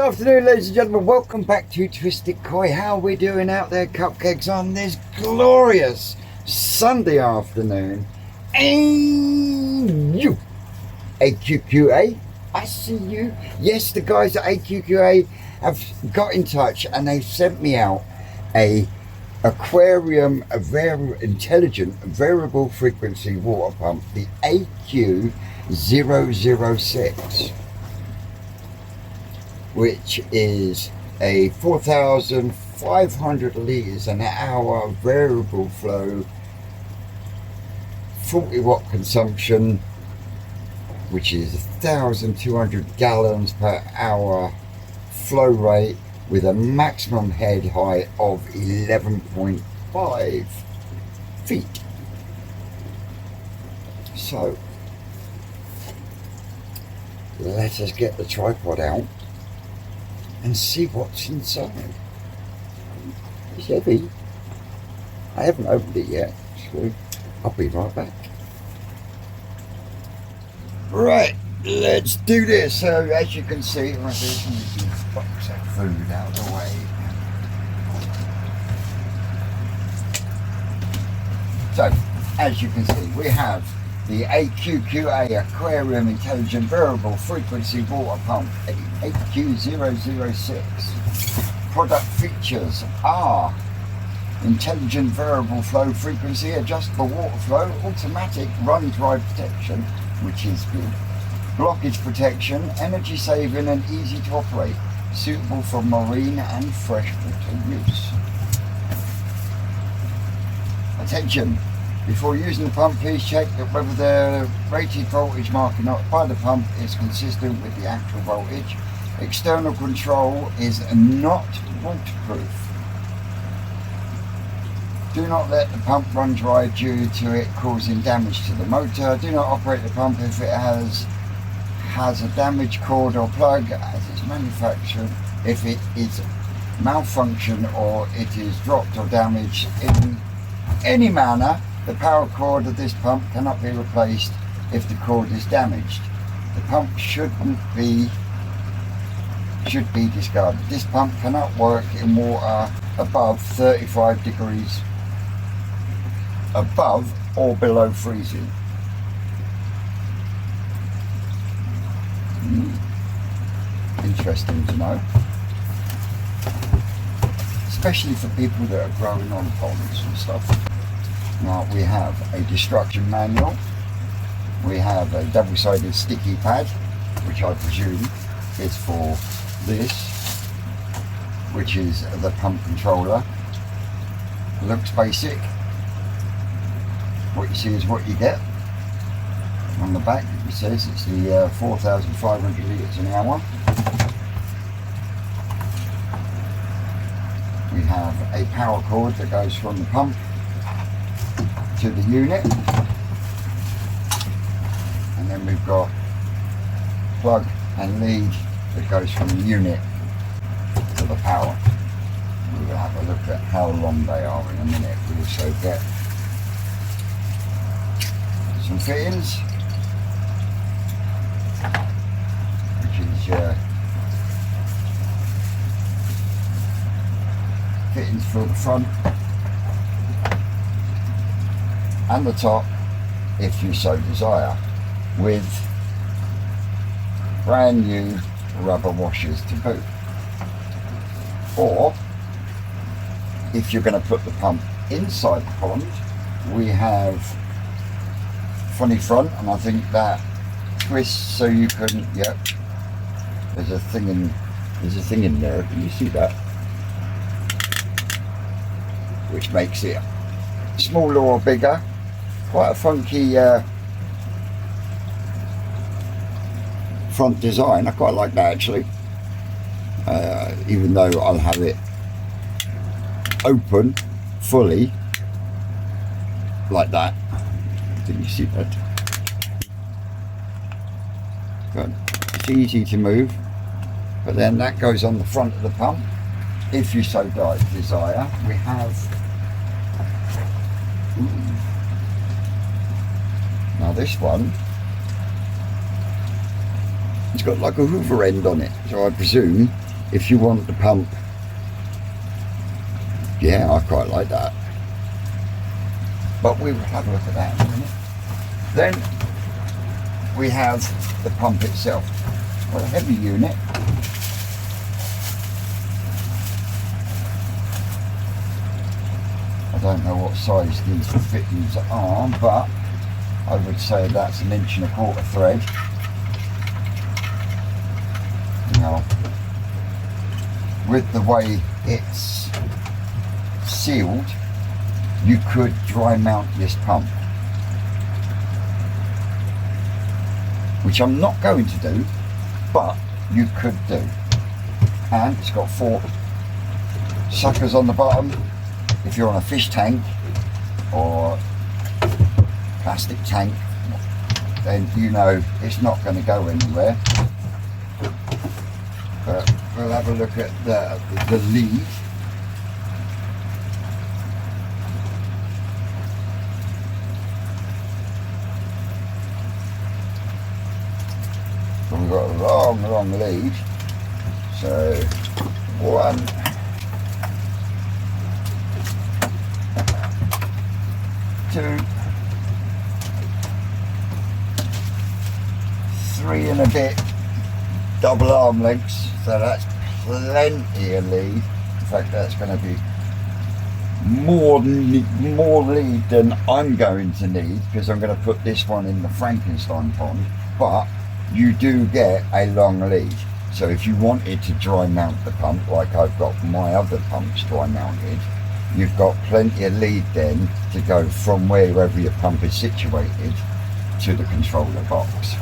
afternoon, ladies and gentlemen. Welcome back to Twisted Koi. How are we doing out there, cupcakes, on this glorious Sunday afternoon? And you, AQQA, I see you. Yes, the guys at AQQA have got in touch and they've sent me out a Aquarium, intelligent variable frequency water pump, the AQ006. which is a 4,500 litres an hour variable flow, 40 watt consumption, which is 1,200 gallons per hour flow rate, with a maximum head height of 11.5 feet. So let us get the tripod out and see what's inside. It's heavy. I haven't opened it yet, so I'll be right back. Right, let's do this. So as you can see, there's a box of food out of the way. So as you can see, we have the AQQA Aquarium Intelligent Variable Frequency Water Pump, AQ006. Product features are intelligent variable flow frequency, adjustable water flow, automatic run dry protection, which is good, blockage protection, energy saving and easy to operate, suitable for marine and freshwater use. Attention! Before using the pump, please check that whether the rated voltage marking by the pump is consistent with the actual voltage. External control is not waterproof. Do not let the pump run dry due to it causing damage to the motor. Do not operate the pump if it has a damaged cord or plug as it's manufactured. If it is malfunction or it is dropped or damaged in any manner, the power cord of this pump cannot be replaced if the cord is damaged. The pump should be discarded. This pump cannot work in water above 35 degrees above or below freezing. Interesting to know, especially for people that are growing on ponds and stuff. Now we have a destruction manual, we have a double-sided sticky pad, which I presume is for this, which is the pump controller. It looks basic. What you see is what you get. On the back it says it's the 4,500 litres an hour. We have a power cord that goes from the pump to the unit, and then we've got plug and lead that goes from the unit to the power. We will have a look at how long they are in a minute. We also get some fittings, which is fittings for the front and the top, if you so desire, with brand new rubber washers to boot. Or if you're going to put the pump inside the pond, we have funny front, and I think that twists so you can, yep, there's a thing in there, can you see that? Which makes it smaller or bigger. Quite a funky front design. I quite like that actually, even though I'll have it open fully like that. Did you see that? Good. It's easy to move, but then that goes on the front of the pump if you so desire. We have now this one, it's got like a hoover end on it, so I presume if you want the pump, yeah, I quite like that. But we will have a look at that in a minute. Then we have the pump itself. Well, a heavy unit. I don't know what size these fittings are, but I would say that's 1.25 inch thread. Now, with the way it's sealed, you could dry mount this pump, which I'm not going to do, but you could do. And it's got 4 suckers on the bottom. If you're on a fish tank or plastic tank, then you know it's not going to go anywhere. But we'll have a look at the lead. We've got a long lead. So 1, 2, 3 and a bit double arm lengths. So that's plenty of lead. In fact, that's going to be more lead than I'm going to need, because I'm going to put this one in the Frankenstein pond. But you do get a long lead. So if you wanted to dry mount the pump, like I've got my other pumps dry mounted, you've got plenty of lead then to go from wherever your pump is situated to the controller box.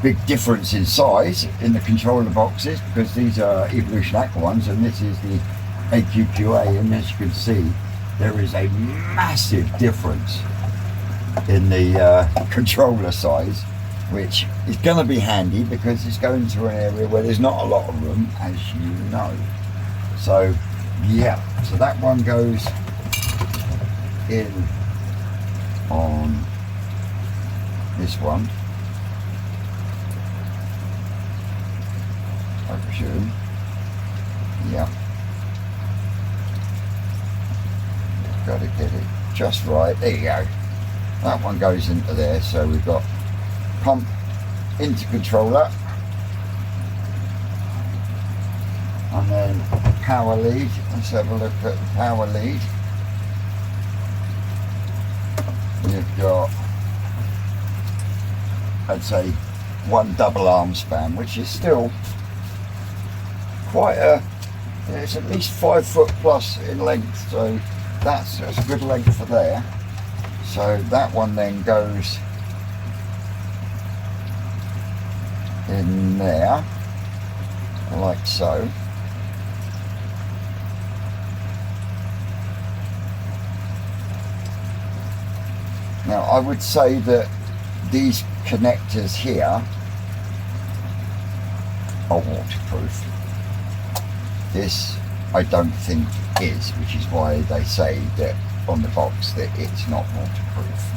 Big difference in size in the controller boxes, because these are Evolution Aqua ones and this is the AQQA, and as you can see there is a massive difference in the controller size, which is going to be handy because it's going to an area where there's not a lot of room, as you know. So yeah, so that one goes in on this one, I presume. Yeah, got to get it just right. There you go. That one goes into there. So we've got pump into controller, and then power lead. Let's have a look at the power lead. You've got, I'd say, 1 double arm span, which is still quite a, it's at least 5 foot plus in length, so that's a good length for there. So that one then goes in there, like so. Now I would say that these connectors here are waterproof. This I don't think is, which is why they say that on the box that it's not waterproof.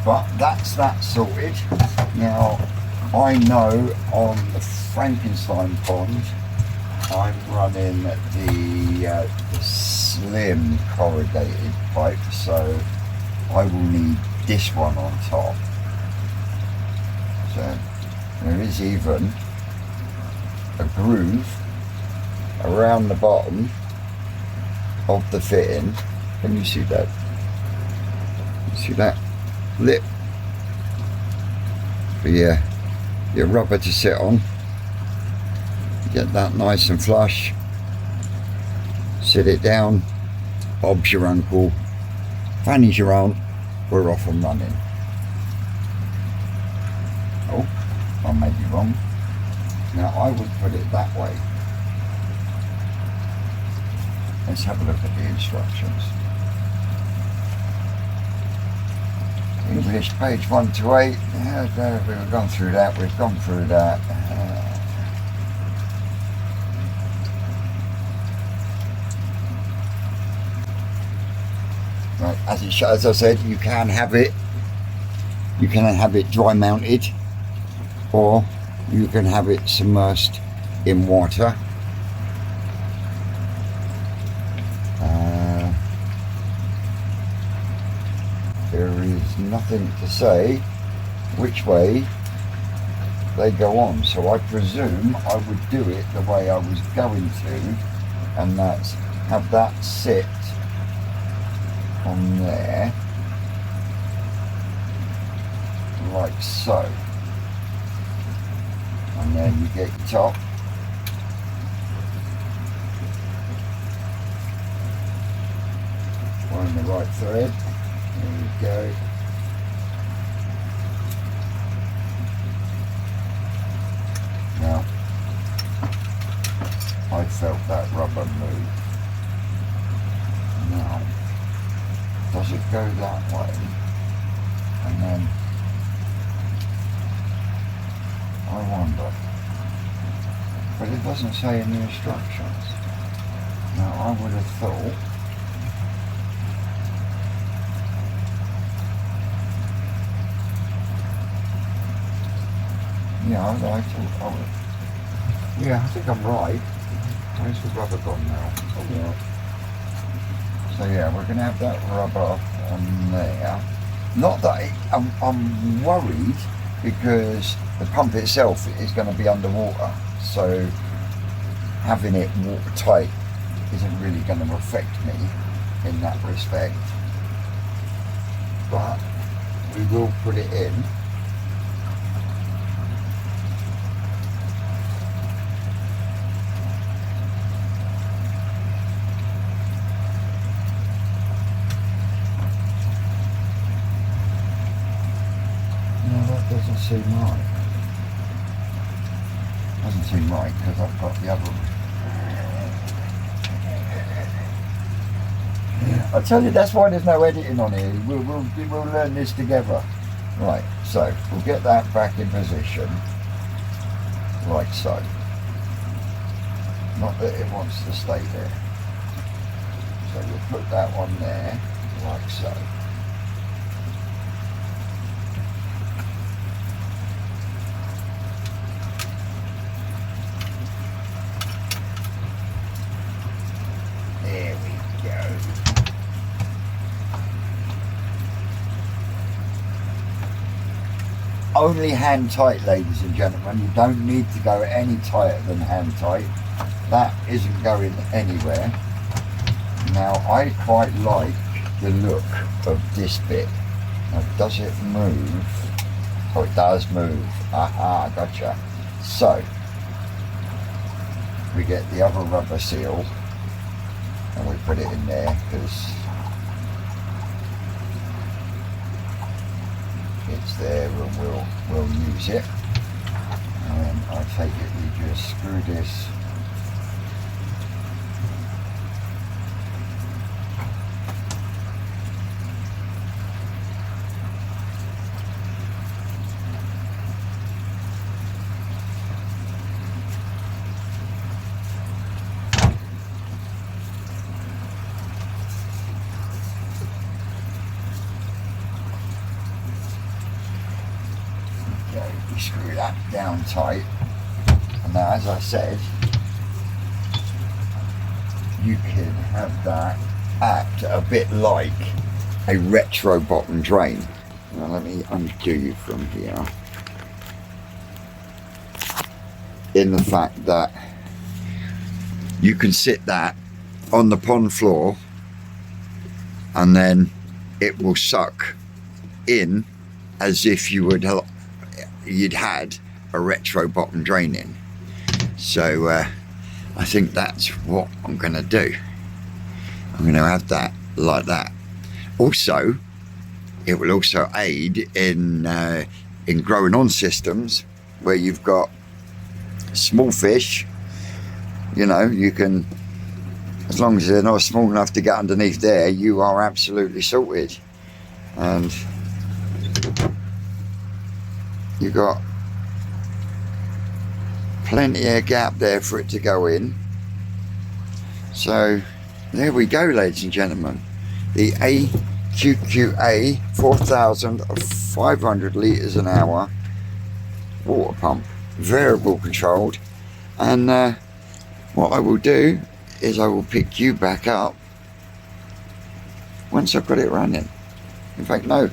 But that's that sorted. Now I know on the Frankenstein pond I'm running the slim corrugated pipe, so I will need this one on top. So there is even a groove around the bottom of the fitting. Can you see that? You see that lip for your rubber to sit on? Get that nice and flush, sit it down, Bob's your uncle, Fanny's your aunt, we're off and running. Oh, I may be wrong. Now I would put it that way. Let's have a look at the instructions. English, page 128. We've gone through that. We've gone through that. Right, as I said, you can have it. You can have it dry mounted, or you can have it submersed in water. There is nothing to say which way they go on, so I presume I would do it the way I was going to, and that's have that sit on there like so, and then you get your top, find the right thread. There we go. Now, I felt that rubber move. Now, does it go that way? And then, I wonder. But it doesn't say in the instructions. Now, I would have thought I think I'm right. Where's the rubber gone now? Oh, yeah. So yeah, we're going to have that rubber on there. Not that I'm worried, because the pump itself is going to be underwater. So having it watertight isn't really going to affect me in that respect. But we will put it in. Doesn't seem right. Doesn't seem right because I've got the other one. I tell you, that's why there's no editing on here. We'll learn this together. Right, so we'll get that back in position, like so. Not that it wants to stay there. So we'll put that one there, like so. There we go. Only hand tight, ladies and gentlemen. You don't need to go any tighter than hand tight. That isn't going anywhere. Now, I quite like the look of this bit. Now, does it move? Oh, it does move. Aha, gotcha. So, we get the other rubber seal and we put it in there because it's there and we'll use it. And I take it we just screw this screw that down tight, and now, as I said, you can have that act a bit like a retro bottom drain. Now let me undo you from here, in the fact that you can sit that on the pond floor and then it will suck in as if you'd had a retro bottom drain in. So I think that's what I'm going to do. I'm going to have that like that. Also, it will also aid in growing on systems where you've got small fish. You know, you can, as long as they're not small enough to get underneath there, you are absolutely sorted. And you got plenty of gap there for it to go in. So there we go, ladies and gentlemen, the AQQA 4,500 litres an hour water pump. variable controlled, and what I will do is I will pick you back up once I've got it running. In fact, no,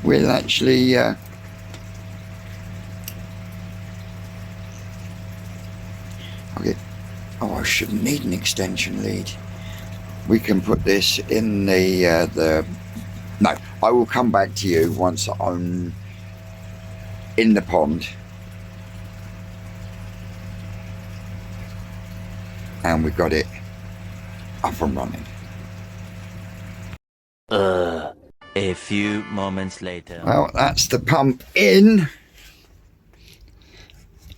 we'll actually I shouldn't need an extension lead. We can put this in the no, I will come back to you once I'm in the pond and we've got it up and running. A few moments later. Well, that's the pump in.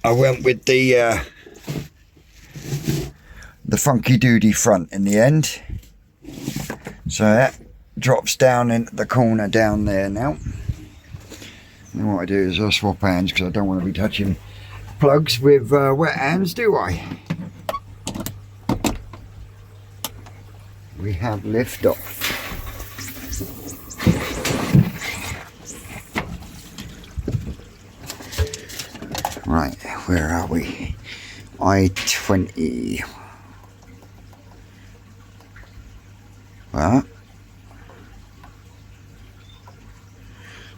I went with the funky doody front in the end. So that drops down into the corner down there now. And what I do is I swap hands because I don't want to be touching plugs with wet hands, do I? We have lift off. Right, where are we? I-20.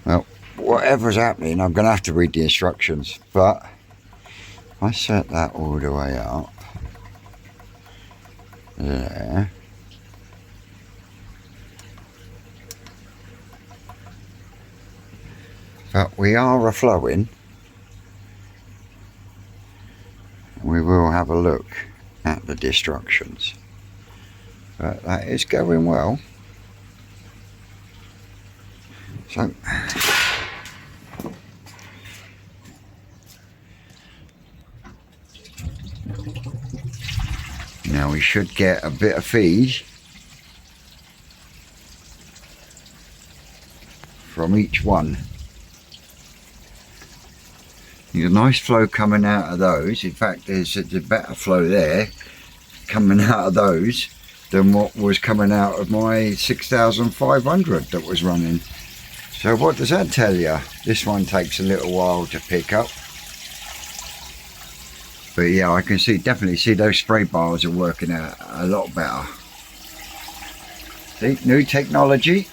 Well, whatever's happening, I'm going to have to read the instructions, but if I set that all the way up there, but we are a flowing. We will have a look at the instructions, but that is going well. So now we should get a bit of feed from each one. There's a nice flow coming out of those. In fact, there's a better flow there coming out of those than what was coming out of my 6,500 that was running. So what does that tell you? This one takes a little while to pick up. But yeah, I can definitely see those spray bars are working out a lot better. See, new technology.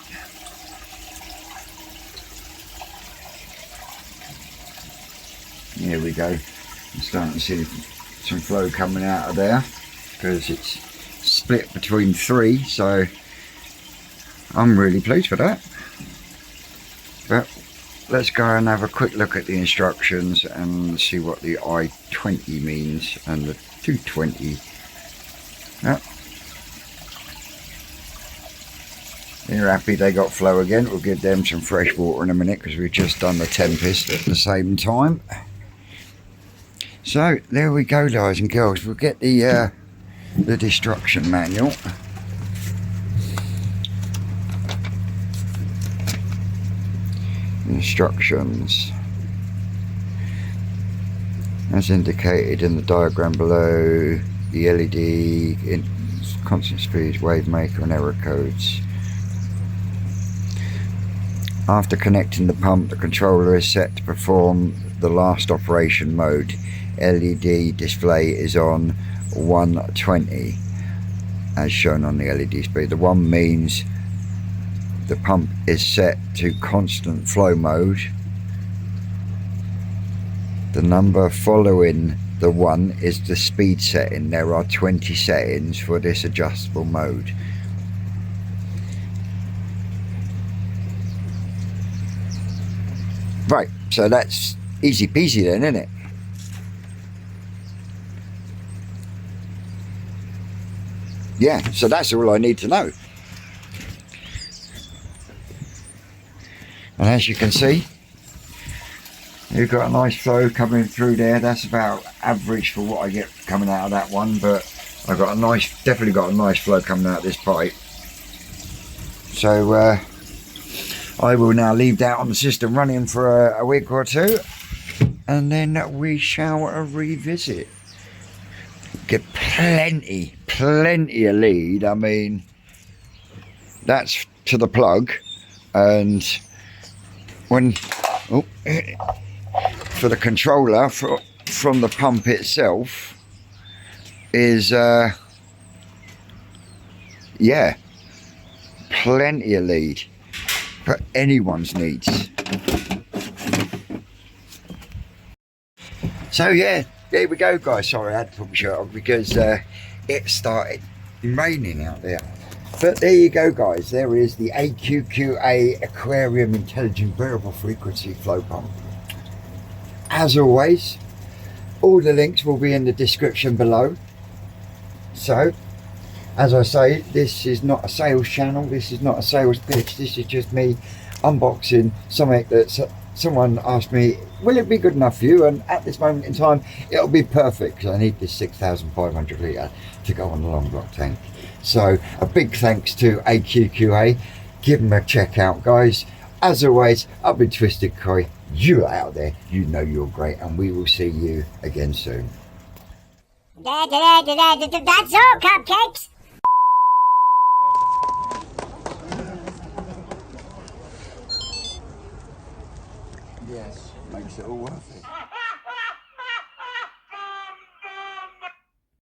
Here we go. I'm starting to see some flow coming out of there because it's split between 3, so I'm really pleased with that. But let's go and have a quick look at the instructions and see what the I-20 means and the 220. Yep. They're happy they got flow again. We'll give them some fresh water in a minute because we've just done the Tempest at the same time. So there we go, guys and girls. We'll get the destruction manual. Instructions. As indicated in the diagram below, the LED, constant speed, wave maker and error codes. After connecting the pump, the controller is set to perform the last operation mode. LED display is on 120 as shown on the LED speed. The 1 means the pump is set to constant flow mode. The number following the 1 is the speed setting. There are 20 settings for this adjustable mode. Right, so that's easy peasy then, isn't it? Yeah, so that's all I need to know. And as you can see, you've got a nice flow coming through there. That's about average for what I get coming out of that one, but I've got a nice, definitely got a nice flow coming out of this pipe. So I will now leave that on the system running for a week or two, and then we shall revisit. Get plenty of lead. I mean, that's to the plug, and when for the controller, for from the pump itself is yeah, plenty of lead for anyone's needs. So yeah, there we go guys. Sorry I had to put my shirt on because it started raining out there. But there you go guys, there is the AQQA Aquarium Intelligent Variable Frequency Flow Pump. As always, all the links will be in the description below. So, as I say, this is not a sales channel, this is not a sales pitch, this is just me unboxing something that someone asked me, will it be good enough for you? And at this moment in time, it'll be perfect because I need this 6,500 litre to go on the long block tank. So, a big thanks to AQQA. Give them a check out, guys. As always, I've been Twisted Koi. You out there, you know you're great, and we will see you again soon. That's all, cupcakes. Yes, makes it all worth it.